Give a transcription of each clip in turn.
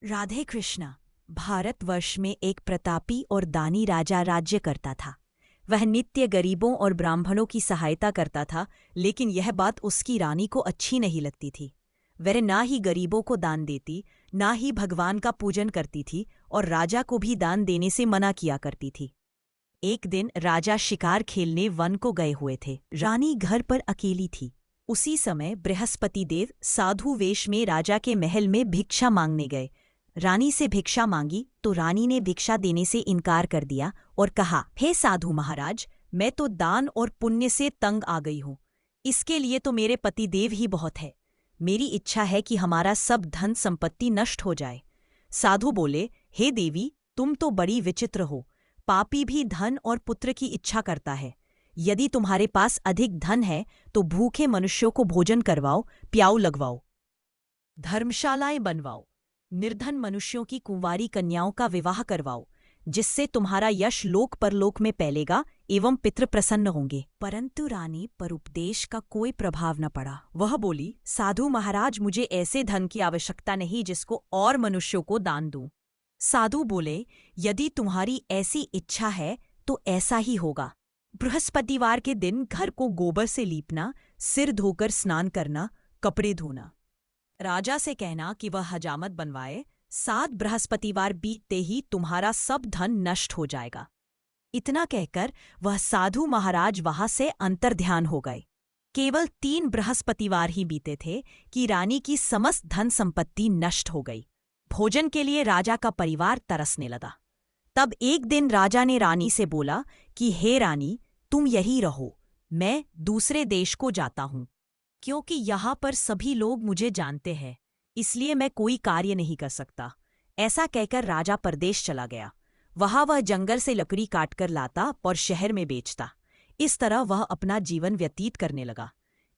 राधे कृष्णा। भारतवर्ष में एक प्रतापी और दानी राजा राज्य करता था। वह नित्य गरीबों और ब्राह्मणों की सहायता करता था, लेकिन यह बात उसकी रानी को अच्छी नहीं लगती थी। वह ना ही गरीबों को दान देती, ना ही भगवान का पूजन करती थी और राजा को भी दान देने से मना किया करती थी। एक दिन राजा शिकार खेलने वन को गए हुए थे। रानी घर पर अकेली थी। उसी समय बृहस्पति देव साधु वेश में राजा के महल में भिक्षा मांगने गए। रानी से भिक्षा मांगी तो रानी ने भिक्षा देने से इनकार कर दिया और कहा, हे साधु महाराज, मैं तो दान और पुण्य से तंग आ गई हूँ। इसके लिए तो मेरे पति देव ही बहुत है। मेरी इच्छा है कि हमारा सब धन संपत्ति नष्ट हो जाए। साधु बोले, हे देवी, तुम तो बड़ी विचित्र हो। पापी भी धन और पुत्र की इच्छा करता है। यदि तुम्हारे पास अधिक धन है तो भूखे मनुष्यों को भोजन करवाओ, प्याऊ लगवाओ, धर्मशालाएं बनवाओ, निर्धन मनुष्यों की कुंवारी कन्याओं का विवाह करवाओ, जिससे तुम्हारा यश लोक परलोक में फैलेगा एवं पितृ प्रसन्न होंगे। परंतु रानी पर उपदेश का कोई प्रभाव न पड़ा। वह बोली, साधु महाराज, मुझे ऐसे धन की आवश्यकता नहीं जिसको और मनुष्यों को दान दूं। साधु बोले, यदि तुम्हारी ऐसी इच्छा है तो ऐसा ही होगा। बृहस्पतिवार के दिन घर को गोबर से लीपना, सिर धोकर स्नान करना, कपड़े धोना। राजा से कहना कि वह हजामत बनवाए। 7 बृहस्पतिवार बीतते ही तुम्हारा सब धन नष्ट हो जाएगा। इतना कहकर वह साधु महाराज वहां से अंतर्ध्यान हो गए। केवल 3 बृहस्पतिवार ही बीते थे कि रानी की समस्त धन संपत्ति नष्ट हो गई। भोजन के लिए राजा का परिवार तरसने लगा। तब एक दिन राजा ने रानी से बोला कि हे रानी, तुम यही रहो, मैं दूसरे देश को जाता हूं। क्योंकि यहाँ पर सभी लोग मुझे जानते हैं, इसलिए मैं कोई कार्य नहीं कर सकता। ऐसा कहकर राजा परदेश चला गया। वहां वह जंगल से लकड़ी काटकर लाता और शहर में बेचता। इस तरह वह अपना जीवन व्यतीत करने लगा।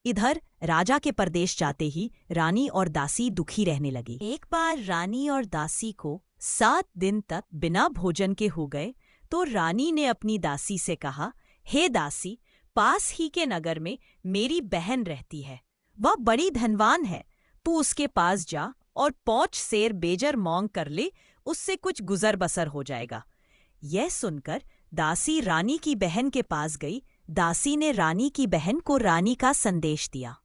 इधर राजा के परदेश जाते ही रानी और दासी दुखी रहने लगी। एक बार रानी और दासी को 7 दिन तक बिना भोजन के हो गए तो रानी ने अपनी दासी से कहा, हे दासी, पास ही के नगर में मेरी बहन रहती है। वह बड़ी धनवान है। तू उसके पास जा और 5 सेर बेजर मोंग कर ले, उससे कुछ गुजर बसर हो जाएगा। यह सुनकर दासी रानी की बहन के पास गई। दासी ने रानी की बहन को रानी का संदेश दिया,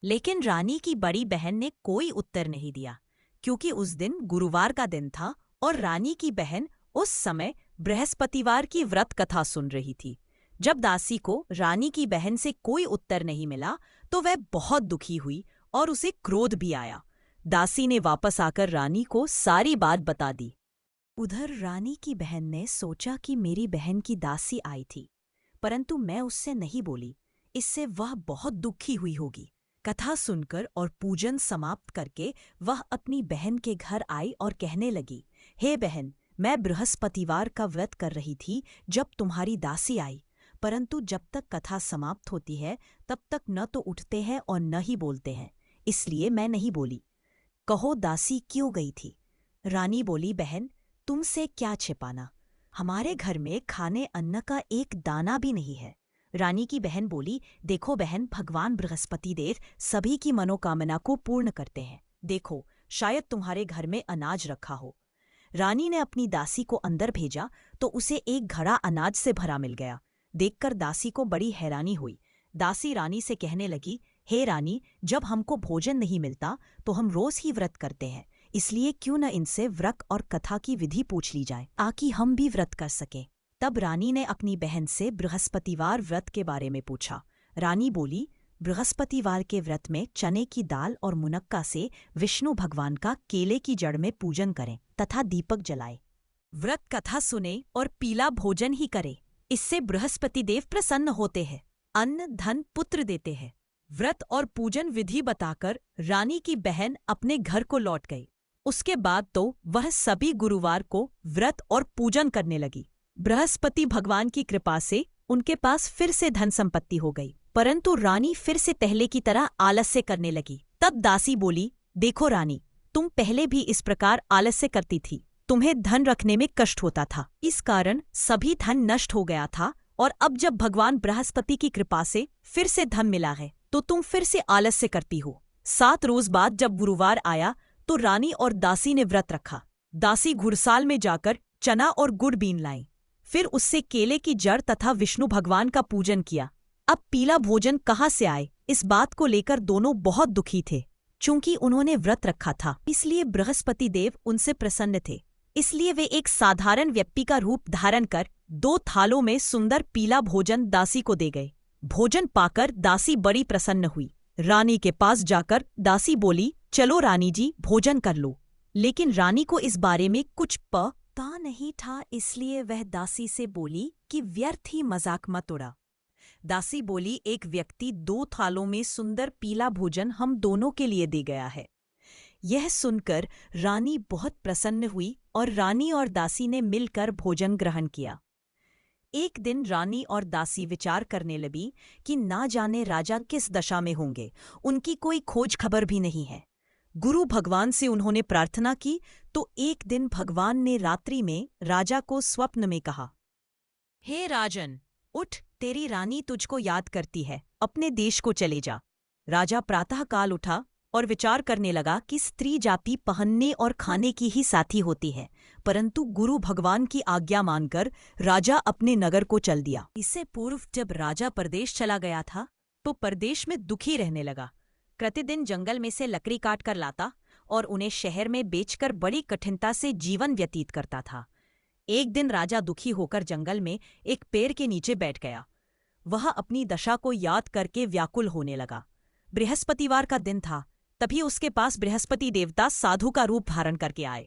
लेकिन रानी की बड़ी बहन ने कोई उत्तर नहीं दिया, क्योंकि उस दिन गुरुवार का दिन था और रानी की बहन उस समय बृहस्पतिवार की व्रत कथा सुन रही थी। जब दासी को रानी की बहन से कोई उत्तर नहीं मिला तो वह बहुत दुखी हुई और उसे क्रोध भी आया। दासी ने वापस आकर रानी को सारी बात बता दी। उधर रानी की बहन ने सोचा कि मेरी बहन की दासी आई थी, परंतु मैं उससे नहीं बोली, इससे वह बहुत दुखी हुई होगी। कथा सुनकर और पूजन समाप्त करके वह अपनी बहन के घर आई और कहने लगी, हे बहन, मैं बृहस्पतिवार का व्रत कर रही थी जब तुम्हारी दासी आई, परंतु जब तक कथा समाप्त होती है तब तक न तो उठते हैं और न ही बोलते हैं, इसलिए मैं नहीं बोली। कहो दासी क्यों गई थी? रानी बोली, बहन, तुमसे क्या छिपाना, हमारे घर में खाने अन्न का एक दाना भी नहीं है। रानी की बहन बोली, देखो बहन, भगवान बृहस्पति देव सभी की मनोकामना को पूर्ण करते हैं। देखो, शायद तुम्हारे घर में अनाज रखा हो। रानी ने अपनी दासी को अंदर भेजा तो उसे एक घड़ा अनाज से भरा मिल गया। देखकर दासी को बड़ी हैरानी हुई। दासी रानी से कहने लगी, हे रानी, जब हमको भोजन नहीं मिलता तो हम रोज ही व्रत करते हैं, इसलिए क्यों न इनसे व्रत और कथा की विधि पूछ ली जाए, ताकि हम भी व्रत कर सकें। तब रानी ने अपनी बहन से बृहस्पतिवार व्रत के बारे में पूछा। रानी बोली, बृहस्पतिवार के व्रत में चने की दाल और मुनक्का से विष्णु भगवान का केले की जड़ में पूजन करें तथा दीपक जलाए। व्रत कथा सुने और पीला भोजन ही करे, इससे बृहस्पति देव प्रसन्न होते हैं, अन्न धन पुत्र देते हैं। व्रत और पूजन विधि बताकर रानी की बहन अपने घर को लौट गई। उसके बाद तो वह सभी गुरुवार को व्रत और पूजन करने लगी। बृहस्पति भगवान की कृपा से उनके पास फिर से धन संपत्ति हो गई, परंतु रानी फिर से पहले की तरह आलस्य करने लगी। तब दासी बोली, देखो रानी, तुम पहले भी इस प्रकार आलस्य करती थी, तुम्हें धन रखने में कष्ट होता था, इस कारण सभी धन नष्ट हो गया था, और अब जब भगवान बृहस्पति की कृपा से फिर से धन मिला है तो तुम फिर से आलस्य करती हो। 7 रोज बाद जब गुरुवार आया तो रानी और दासी ने व्रत रखा। दासी घुड़साल में जाकर चना और गुड़ बीन लाई, फिर उससे केले की जड़ तथा विष्णु भगवान का पूजन किया। अब पीला भोजन कहाँ से आए, इस बात को लेकर दोनों बहुत दुखी थे। चूंकि उन्होंने व्रत रखा था, इसलिए बृहस्पति देव उनसे प्रसन्न थे। इसलिए वे एक साधारण व्यक्ति का रूप धारण कर 2 थालों में सुंदर पीला भोजन दासी को दे गए। भोजन पाकर दासी बड़ी प्रसन्न हुई। रानी के पास जाकर दासी बोली, चलो रानी जी, भोजन कर लो। लेकिन रानी को इस बारे में कुछ पता नहीं था, इसलिए वह दासी से बोली कि व्यर्थ ही मजाक मत उड़ा। दासी बोली, एक व्यक्ति 2 थालों में सुंदर पीला भोजन हम दोनों के लिए दे गया है। यह सुनकर रानी बहुत प्रसन्न हुई और रानी और दासी ने मिलकर भोजन ग्रहण किया। एक दिन रानी और दासी विचार करने लगी कि ना जाने राजा किस दशा में होंगे, उनकी कोई खोज खबर भी नहीं है। गुरु भगवान से उन्होंने प्रार्थना की तो एक दिन भगवान ने रात्रि में राजा को स्वप्न में कहा, हे राजन, उठ, तेरी रानी तुझको याद करती है, अपने देश को चले जा। राजा प्रातःकाल उठा और विचार करने लगा कि स्त्री जाति पहनने और खाने की ही साथी होती है, परंतु गुरु भगवान की आज्ञा मानकर राजा अपने नगर को चल दिया। इससे पूर्व जब राजा परदेश चला गया था तो परदेश में दुखी रहने लगा। प्रतिदिन जंगल में से लकड़ी काट कर लाता और उन्हें शहर में बेचकर बड़ी कठिनता से जीवन व्यतीत करता था। एक दिन राजा दुखी होकर जंगल में एक पेड़ के नीचे बैठ गया। वह अपनी दशा को याद करके व्याकुल होने लगा। बृहस्पतिवार का दिन था, तभी उसके पास बृहस्पति देवता साधु का रूप धारण करके आए।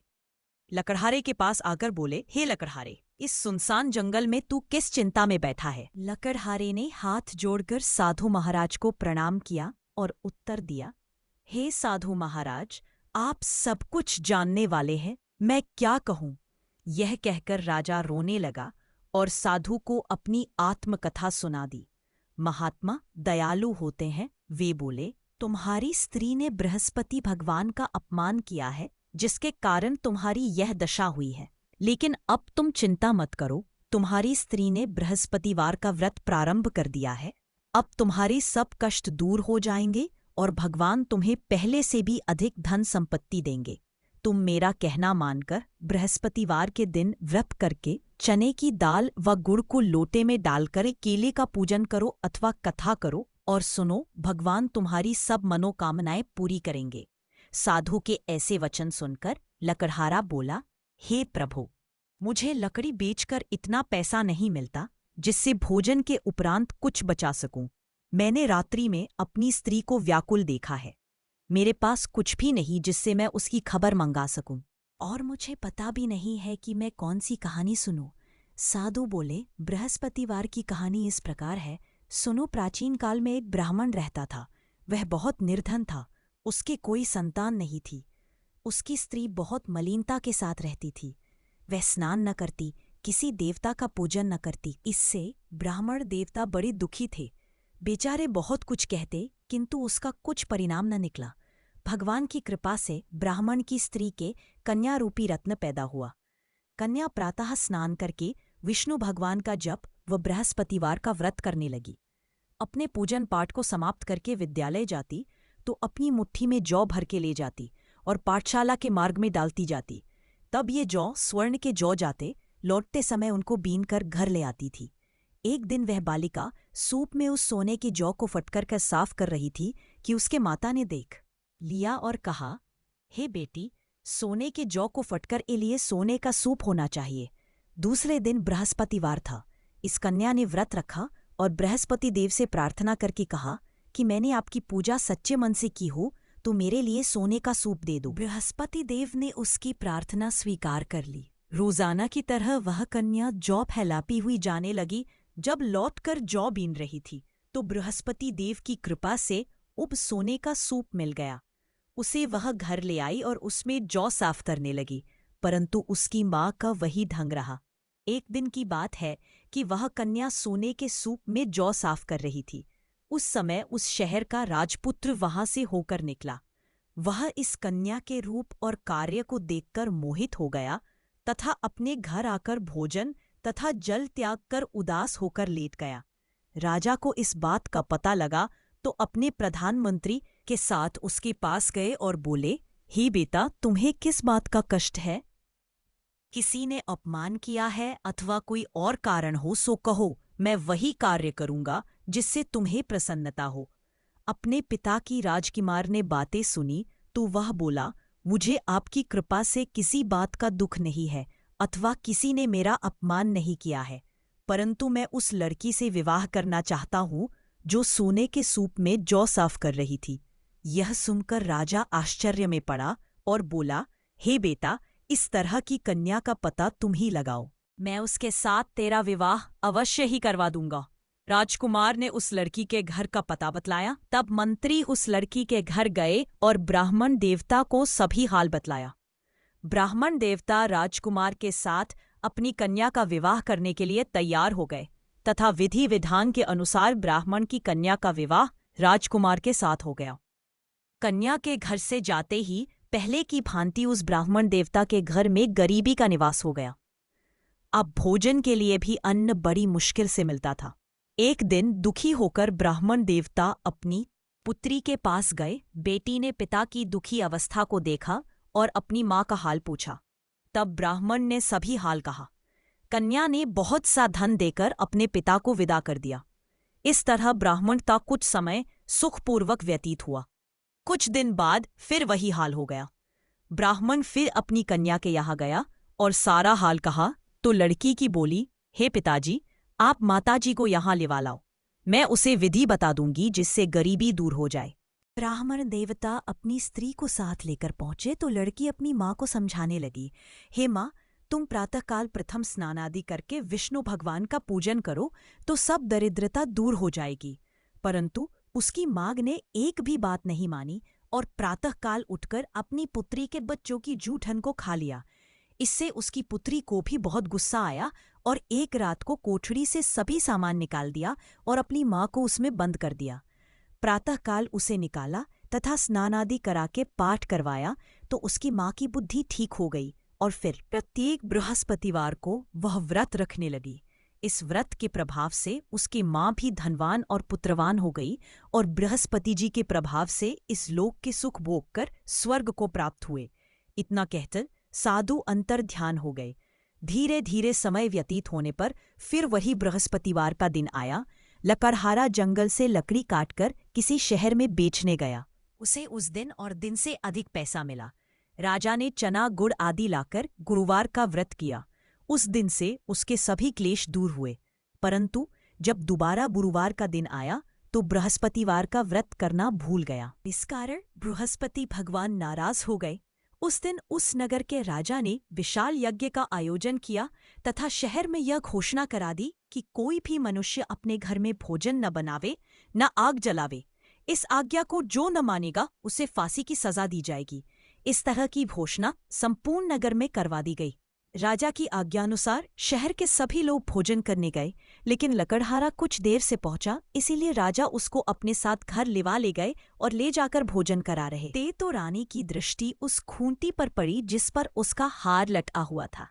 लकड़हारे के पास आकर बोले, हे लकड़हारे, इस सुनसान जंगल में तू किस चिंता में बैठा है? लकड़हारे ने हाथ जोड़कर साधु महाराज को प्रणाम किया और उत्तर दिया, हे साधु महाराज, आप सब कुछ जानने वाले हैं, मैं क्या कहूँ? यह कहकर राजा रोने लगा और साधु को अपनी आत्मकथा सुना दी। महात्मा दयालु होते हैं। वे बोले, तुम्हारी स्त्री ने बृहस्पति भगवान का अपमान किया है, जिसके कारण तुम्हारी यह दशा हुई है। लेकिन अब तुम चिंता मत करो, तुम्हारी स्त्री ने बृहस्पतिवार का व्रत प्रारंभ कर दिया है। अब तुम्हारे सब कष्ट दूर हो जाएंगे और भगवान तुम्हें पहले से भी अधिक धन संपत्ति देंगे। तुम मेरा कहना मानकर बृहस्पतिवार के दिन व्रत करके चने की दाल व गुड़ को लोटे में डालकर केले का पूजन करो अथवा कथा करो और सुनो, भगवान तुम्हारी सब मनोकामनाएं पूरी करेंगे। साधु के ऐसे वचन सुनकर लकड़हारा बोला, हे प्रभु, मुझे लकड़ी बेचकर इतना पैसा नहीं मिलता जिससे भोजन के उपरांत कुछ बचा सकूं। मैंने रात्रि में अपनी स्त्री को व्याकुल देखा है। मेरे पास कुछ भी नहीं जिससे मैं उसकी खबर मंगा सकूं, और मुझे पता भी नहीं है कि मैं कौन सी कहानी सुनूं। साधु बोले, बृहस्पतिवार की कहानी इस प्रकार है, सुनो। प्राचीन काल में एक ब्राह्मण रहता था। वह बहुत निर्धन था, उसके कोई संतान नहीं थी। उसकी स्त्री बहुत मलिनता के साथ रहती थी। वह स्नान न करती, किसी देवता का पूजन न करती। इससे ब्राह्मण देवता बड़े दुखी थे। बेचारे बहुत कुछ कहते, किंतु उसका कुछ परिणाम न निकला। भगवान की कृपा से ब्राह्मण की स्त्री के कन्या रूपी रत्न पैदा हुआ। कन्या प्रातः स्नान करके विष्णु भगवान का जप व बृहस्पतिवार का व्रत करने लगी। अपने पूजन पाठ को समाप्त करके विद्यालय जाती तो अपनी मुट्ठी में जौ भर के ले जाती और पाठशाला के मार्ग में डालती जाती। तब ये जौ स्वर्ण के जौ जाते, लौटते समय उनको बीन कर घर ले आती थी। एक दिन वह बालिका सूप में उस सोने की जौ को फटकर कर साफ कर रही थी कि उसके माता ने देख लिया और कहा, हे बेटी, सोने के जौ को फटकर ए लिए सोने का सूप होना चाहिए। दूसरे दिन बृहस्पतिवार था। इस कन्या ने व्रत रखा और बृहस्पति देव से प्रार्थना करके कहा कि मैंने आपकी पूजा सच्चे मन से की हो तो मेरे लिए सोने का सूप दे दो। बृहस्पति देव ने उसकी प्रार्थना स्वीकार कर ली। रोजाना की तरह वह कन्या जौ फैलाती हुई जाने लगी। जब लौटकर जौ बीन रही थी तो बृहस्पति देव की कृपा से उब सोने का सूप मिल गया। उसे वह घर ले आई और उसमें जौ साफ करने लगी, परंतु उसकी माँ का वही ढंग रहा। एक दिन की बात है कि वह कन्या सोने के सूप में जौ साफ कर रही थी। उस समय उस शहर का राजपुत्र वहां से होकर निकला। वह इस कन्या के रूप और कार्य को देखकर मोहित हो गया तथा अपने घर आकर भोजन तथा जल त्याग कर उदास होकर लेट गया। राजा को इस बात का पता लगा तो अपने प्रधानमंत्री के साथ उसके पास गए और बोले, ही बेटा, तुम्हें किस बात का कष्ट है? किसी ने अपमान किया है अथवा कोई और कारण हो सो कहो, मैं वही कार्य करूंगा जिससे तुम्हें प्रसन्नता हो। अपने पिता की राजकुमार ने बातें सुनी तो वह बोला, मुझे आपकी कृपा से किसी बात का दुख नहीं है अथवा किसी ने मेरा अपमान नहीं किया है, परंतु मैं उस लड़की से विवाह करना चाहता हूँ जो सोने के सूप में जौ साफ कर रही थी। यह सुनकर राजा आश्चर्य में पड़ा और बोला, हे बेटा, इस तरह की कन्या का पता तुम ही लगाओ, मैं उसके साथ तेरा विवाह अवश्य ही करवा दूंगा। राजकुमार ने उस लड़की के घर का पता बतलाया। तब मंत्री उस लड़की के घर गए और ब्राह्मण देवता को सभी हाल बतलाया। ब्राह्मण देवता राजकुमार के साथ अपनी कन्या का विवाह करने के लिए तैयार हो गए तथा विधि विधान के अनुसार ब्राह्मण की कन्या का विवाह राजकुमार के साथ हो गया। कन्या के घर से जाते ही पहले की भांति उस ब्राह्मण देवता के घर में गरीबी का निवास हो गया। अब भोजन के लिए भी अन्न बड़ी मुश्किल से मिलता था। एक दिन दुखी होकर ब्राह्मण देवता अपनी पुत्री के पास गए। बेटी ने पिता की दुखी अवस्था को देखा और अपनी माँ का हाल पूछा। तब ब्राह्मण ने सभी हाल कहा। कन्या ने बहुत सा धन देकर अपने पिता को विदा कर दिया। इस तरह ब्राह्मण का कुछ समय सुखपूर्वक व्यतीत हुआ। कुछ दिन बाद फिर वही हाल हो गया। ब्राह्मण फिर अपनी कन्या के यहाँ गया और सारा हाल कहा तो लड़की की बोली, हे पिताजी, आप माताजी को यहाँ लिवा लाओ, मैं उसे विधि बता दूंगी जिससे गरीबी दूर हो जाए। ब्राह्मण देवता अपनी स्त्री को साथ लेकर पहुंचे तो लड़की अपनी माँ को समझाने लगी, हे माँ, तुम प्रातःकाल प्रथम स्नान आदि करके विष्णु भगवान का पूजन करो तो सब दरिद्रता दूर हो जाएगी। परंतु उसकी माँ ने एक भी बात नहीं मानी और प्रातःकाल उठकर अपनी पुत्री के बच्चों की जूठन को खा लिया। इससे उसकी पुत्री को भी बहुत गुस्सा आया और एक रात को कोठरी से सभी सामान निकाल दिया और अपनी माँ को उसमें बंद कर दिया। प्रातःकाल उसे निकाला तथा स्नान आदि करा के पाठ करवाया तो उसकी माँ की बुद्धि ठीक हो गई और फिर प्रत्येक बृहस्पतिवार को वह व्रत रखने लगी। इस व्रत के प्रभाव से उसकी माँ भी धनवान और पुत्रवान हो गई और बृहस्पति जी के प्रभाव से इस लोक के सुख भोग कर स्वर्ग को प्राप्त हुए। इतना कहकर साधु अंतर ध्यान हो गए। धीरे धीरे समय व्यतीत होने पर फिर वही बृहस्पतिवार का दिन आया। लकड़हारा जंगल से लकड़ी काटकर किसी शहर में बेचने गया। उसे उस दिन और दिन से अधिक पैसा मिला। राजा ने चना गुड़ आदि लाकर गुरुवार का व्रत किया। उस दिन से उसके सभी क्लेश दूर हुए। परंतु जब दोबारा गुरुवार का दिन आया तो बृहस्पतिवार का व्रत करना भूल गया। इस कारण बृहस्पति भगवान नाराज हो गए। उस दिन उस नगर के राजा ने विशाल यज्ञ का आयोजन किया तथा शहर में यह घोषणा करा दी कि कोई भी मनुष्य अपने घर में भोजन न बनावे, न आग जलावे। इस आज्ञा को जो न मानेगा उसे फांसी की सजा दी जाएगी। इस तरह की घोषणा संपूर्ण नगर में करवा दी गई। राजा की आज्ञानुसार शहर के सभी लोग भोजन करने गए, लेकिन लकड़हारा कुछ देर से पहुंचा, इसीलिए राजा उसको अपने साथ घर लिवा ले गए और ले जाकर भोजन करा रहे थे तो रानी की दृष्टि उस खूंटी पर पड़ी जिस पर उसका हार लटका हुआ था।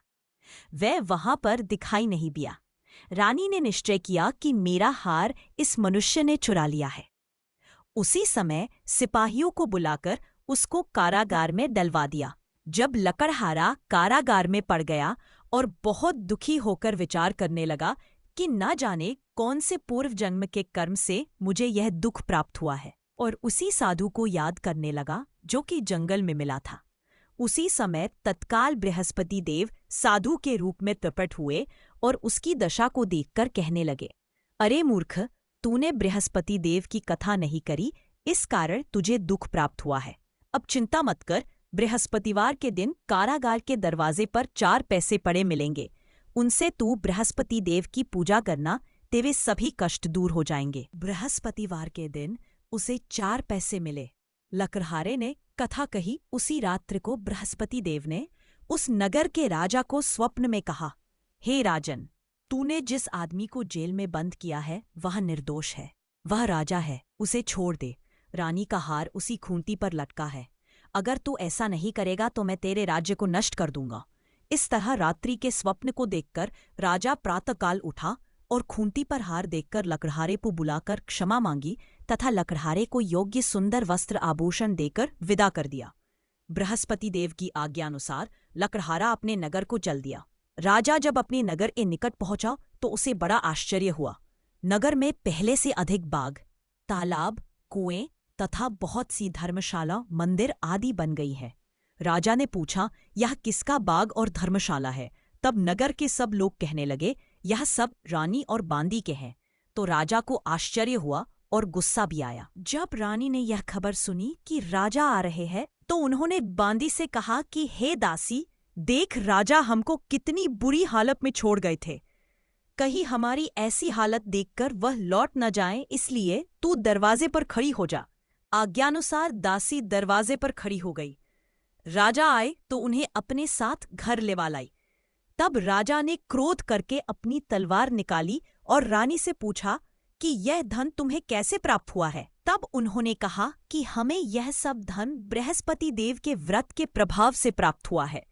वह वहां पर दिखाई नहीं दिया। रानी ने निश्चय किया कि मेरा हार इस मनुष्य ने चुरा लिया है। उसी समय सिपाहियों को बुलाकर उसको कारागार में डलवा दिया। जब लकड़हारा कारागार में पड़ गया और बहुत दुखी होकर विचार करने लगा कि न जाने कौन से पूर्व जन्म के कर्म से मुझे यह दुख प्राप्त हुआ है, और उसी साधु को याद करने लगा जो कि जंगल में मिला था। उसी समय तत्काल बृहस्पति देव साधु के रूप में प्रकट हुए और उसकी दशा को देखकर कहने लगे, अरे मूर्ख, तूने बृहस्पति देव की कथा नहीं करी, इस कारण तुझे दुख प्राप्त हुआ है। अब चिंता मत कर, बृहस्पतिवार के दिन कारागार के दरवाजे पर 4 पैसे पड़े मिलेंगे। उनसे तू बृहस्पति देव की पूजा करना, तेरे सभी कष्ट दूर हो जाएंगे। बृहस्पतिवार के दिन उसे 4 पैसे मिले। लकड़हारे ने कथा कही। उसी रात्रि को बृहस्पति देव ने उस नगर के राजा को स्वप्न में कहा, हे राजन, तूने जिस आदमी को जेल में बंद किया है वह निर्दोष है, वह राजा है, उसे छोड़ दे। रानी का हार उसी खूंटी पर लटका है। अगर तू ऐसा नहीं करेगा तो मैं तेरे राज्य को नष्ट कर दूंगा। इस तरह रात्रि के स्वप्न को देखकर राजा प्रातःकाल उठा और खूंटी पर हार देखकर लकड़हारे को बुलाकर क्षमा मांगी तथा लकड़हारे को योग्य सुंदर वस्त्र आभूषण देकर विदा कर दिया। बृहस्पति देव की आज्ञानुसार लकड़हारा अपने नगर को चल दिया। राजा जब अपने नगर के निकट पहुंचा तो उसे बड़ा आश्चर्य हुआ। नगर में पहले से अधिक बाग, तालाब, कुएं तथा बहुत सी धर्मशाला, मंदिर आदि बन गई है। राजा ने पूछा, यह किसका बाग और धर्मशाला है? तब नगर के सब लोग कहने लगे, यह सब रानी और बांदी के हैं। तो राजा को आश्चर्य हुआ और गुस्सा भी आया। जब रानी ने यह खबर सुनी कि राजा आ रहे हैं तो उन्होंने बांदी से कहा कि हे दासी, देख राजा हमको कितनी बुरी हालत में छोड़ गए थे। कहीं हमारी ऐसी हालत देखकर वह लौट न जाए, इसलिए तू दरवाजे पर खड़ी हो जा। आज्ञानुसार दासी दरवाजे पर खड़ी हो गई। राजा आए तो उन्हें अपने साथ घर लेवा लाई। तब राजा ने क्रोध करके अपनी तलवार निकाली और रानी से पूछा कि यह धन तुम्हें कैसे प्राप्त हुआ है? तब उन्होंने कहा कि हमें यह सब धन बृहस्पति देव के व्रत के प्रभाव से प्राप्त हुआ है।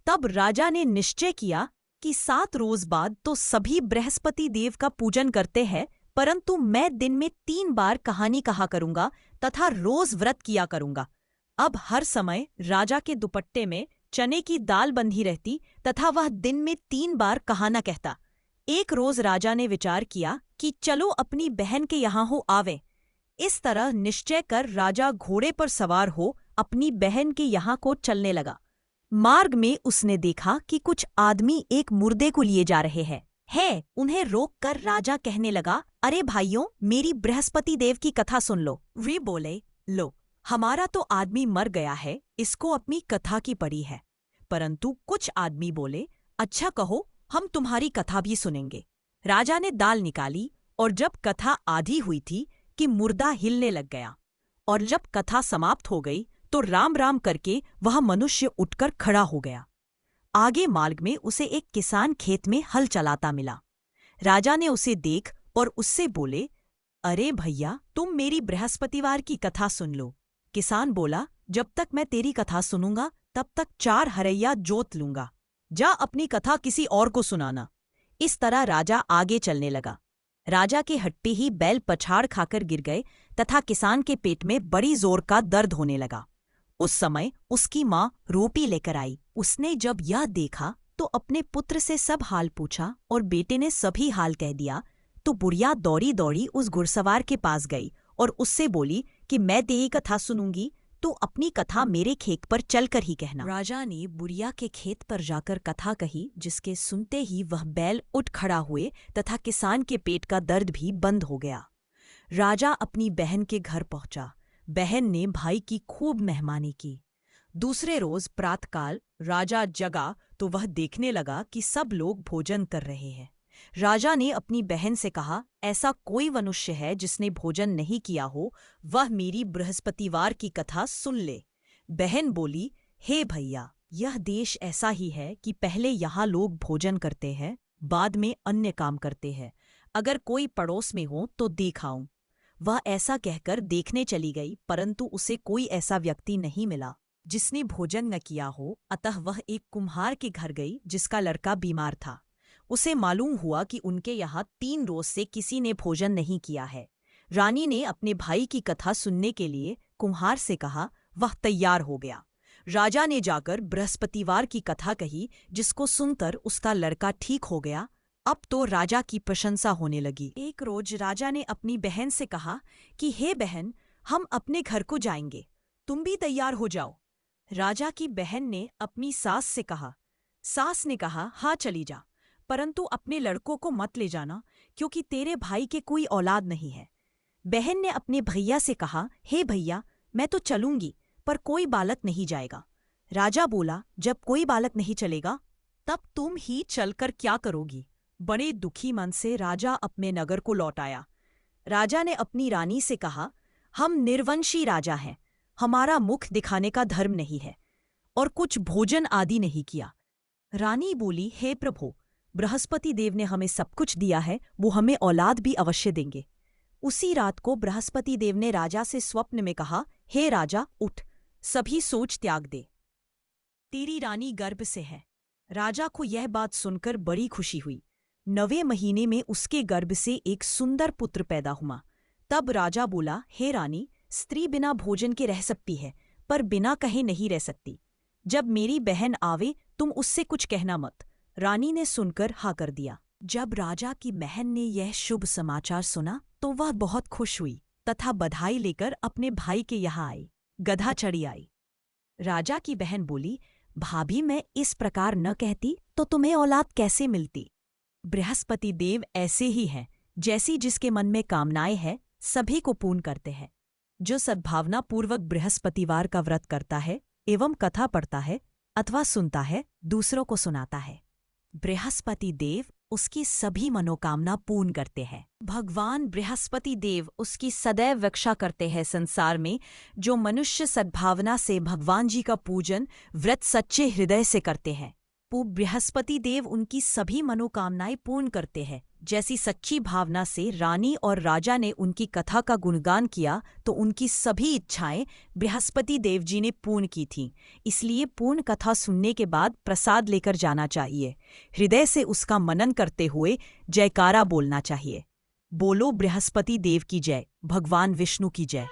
तब राजा ने निश्चय किया कि 7 रोज बाद तो सभी बृहस्पति देव का पूजन करते हैं, परंतु मैं दिन में 3 बार कहानी कहा करूंगा तथा रोज व्रत किया करूंगा। अब हर समय राजा के दुपट्टे में चने की दाल बंधी रहती तथा वह दिन में 3 बार कहाना कहता। एक रोज राजा ने विचार किया कि चलो अपनी बहन के यहाँ हो आवे। इस तरह निश्चय कर राजा घोड़े पर सवार हो अपनी बहन के यहाँ को चलने लगा। मार्ग में उसने देखा कि कुछ आदमी एक मुर्दे को लिए जा रहे हैं। उन्हें रोककर राजा कहने लगा, अरे भाइयों, मेरी बृहस्पति देव की कथा सुन लो। वे बोले, लो, हमारा तो आदमी मर गया है, इसको अपनी कथा की पड़ी है। परंतु कुछ आदमी बोले, अच्छा कहो, हम तुम्हारी कथा भी सुनेंगे। राजा ने दाल निकाली और जब कथा आधी हुई थी कि मुर्दा हिलने लग गया, और जब कथा समाप्त हो गई तो राम राम करके वह मनुष्य उठकर खड़ा हो गया। आगे मार्ग में उसे एक किसान खेत में हल चलाता मिला। राजा ने उसे देख और उससे बोले, अरे भैया, तुम मेरी बृहस्पतिवार की कथा सुन लो। किसान बोला, जब तक मैं तेरी कथा सुनूंगा तब तक 4 हरैया जोत लूंगा। जा अपनी कथा किसी और को सुनाना। इस तरह राजा आगे चलने लगा। राजा के हट्टे ही बैल पछाड़ खाकर गिर गए तथा किसान के पेट में बड़ी जोर का दर्द होने लगा। उस समय उसकी माँ रोटी लेकर आई। उसने जब यह देखा तो अपने पुत्र से सब हाल पूछा और बेटे ने सभी हाल कह दिया। तो बुढ़िया दौड़ी दौड़ी उस घुड़सवार के पास गई और उससे बोली कि मैं तेरी कथा सुनूंगी, तो अपनी कथा मेरे खेत पर चलकर ही कहना। राजा ने बुढ़िया के खेत पर जाकर कथा कही, जिसके सुनते ही वह बैल उठ खड़ा हुए तथा किसान के पेट का दर्द भी बंद हो गया। राजा अपनी बहन के घर पहुंचा। बहन ने भाई की खूब मेहमानी की। दूसरे रोज प्रातःकाल राजा जगा तो वह देखने लगा कि सब लोग भोजन कर रहे हैं। राजा ने अपनी बहन से कहा, ऐसा कोई मनुष्य है जिसने भोजन नहीं किया हो, वह मेरी बृहस्पतिवार की कथा सुन ले। बहन बोली, हे भैया, यह देश ऐसा ही है कि पहले यहाँ लोग भोजन करते हैं, बाद में अन्य काम करते हैं। अगर कोई पड़ोस में हो तो देखाऊं। वह ऐसा कहकर देखने चली गई, परंतु उसे कोई ऐसा व्यक्ति नहीं मिला जिसने भोजन न किया हो। अतः वह एक कुम्हार के घर गई जिसका लड़का बीमार था। उसे मालूम हुआ कि उनके यहाँ 3 रोज से किसी ने भोजन नहीं किया है। रानी ने अपने भाई की कथा सुनने के लिए कुम्हार से कहा। वह तैयार हो गया। राजा ने जाकर बृहस्पतिवार की कथा कही, जिसको सुनकर उसका लड़का ठीक हो गया। अब तो राजा की प्रशंसा होने लगी। एक रोज राजा ने अपनी बहन से कहा कि हे बहन, हम अपने घर को जाएंगे, तुम भी तैयार हो जाओ। राजा की बहन ने अपनी सास से कहा। सास ने कहा, हाँ चली जा, परंतु अपने लड़कों को मत ले जाना, क्योंकि तेरे भाई के कोई औलाद नहीं है। बहन ने अपने भैया से कहा, हे भैया, मैं तो चलूंगी, पर कोई बालक नहीं जाएगा। राजा बोला, जब कोई बालक नहीं चलेगा तब तुम ही चलकर क्या करोगी? बड़े दुखी मन से राजा अपने नगर को लौट आया। राजा ने अपनी रानी से कहा, हम निर्वंशी राजा हैं, हमारा मुख दिखाने का धर्म नहीं है और कुछ भोजन आदि नहीं किया। रानी बोली, हे प्रभु, बृहस्पति देव ने हमें सब कुछ दिया है, वो हमें औलाद भी अवश्य देंगे। उसी रात को बृहस्पति देव ने राजा से स्वप्न में कहा, हे राजा, उठ, सभी सोच त्याग दे, तेरी रानी गर्भ से है। राजा को यह बात सुनकर बड़ी खुशी हुई। 9वें महीने में उसके गर्भ से एक सुंदर पुत्र पैदा हुआ। तब राजा बोला, हे रानी, स्त्री बिना भोजन के रह सकती है, पर बिना कहे नहीं रह सकती। जब मेरी बहन आवे तुम उससे कुछ कहना मत। रानी ने सुनकर हाँ कर दिया। जब राजा की बहन ने यह शुभ समाचार सुना तो वह बहुत खुश हुई तथा बधाई लेकर अपने भाई के यहाँ आई। गधा चढ़ी आई। राजा की बहन बोली, भाभी मैं इस प्रकार न कहती तो तुम्हें औलाद कैसे मिलती। बृहस्पति देव ऐसे ही हैं, जैसी जिसके मन में कामनाएं हैं सभी को पूर्ण करते हैं। जो सद्भावना पूर्वक बृहस्पतिवार का व्रत करता है एवं कथा पढ़ता है अथवा सुनता है, दूसरों को सुनाता है, बृहस्पति देव उसकी सभी मनोकामना पूर्ण करते हैं। भगवान बृहस्पति देव उसकी सदैव रक्षा करते हैं। संसार में जो मनुष्य सद्भावना से भगवान जी का पूजन व्रत सच्चे हृदय से करते हैं, वो बृहस्पति देव उनकी सभी मनोकामनाएं पूर्ण करते हैं। जैसी सच्ची भावना से रानी और राजा ने उनकी कथा का गुणगान किया तो उनकी सभी इच्छाएं बृहस्पति देव जी ने पूर्ण की थीं। इसलिए पूर्ण कथा सुनने के बाद प्रसाद लेकर जाना चाहिए। हृदय से उसका मनन करते हुए जयकारा बोलना चाहिए। बोलो बृहस्पति देव की जय, भगवान विष्णु की जय।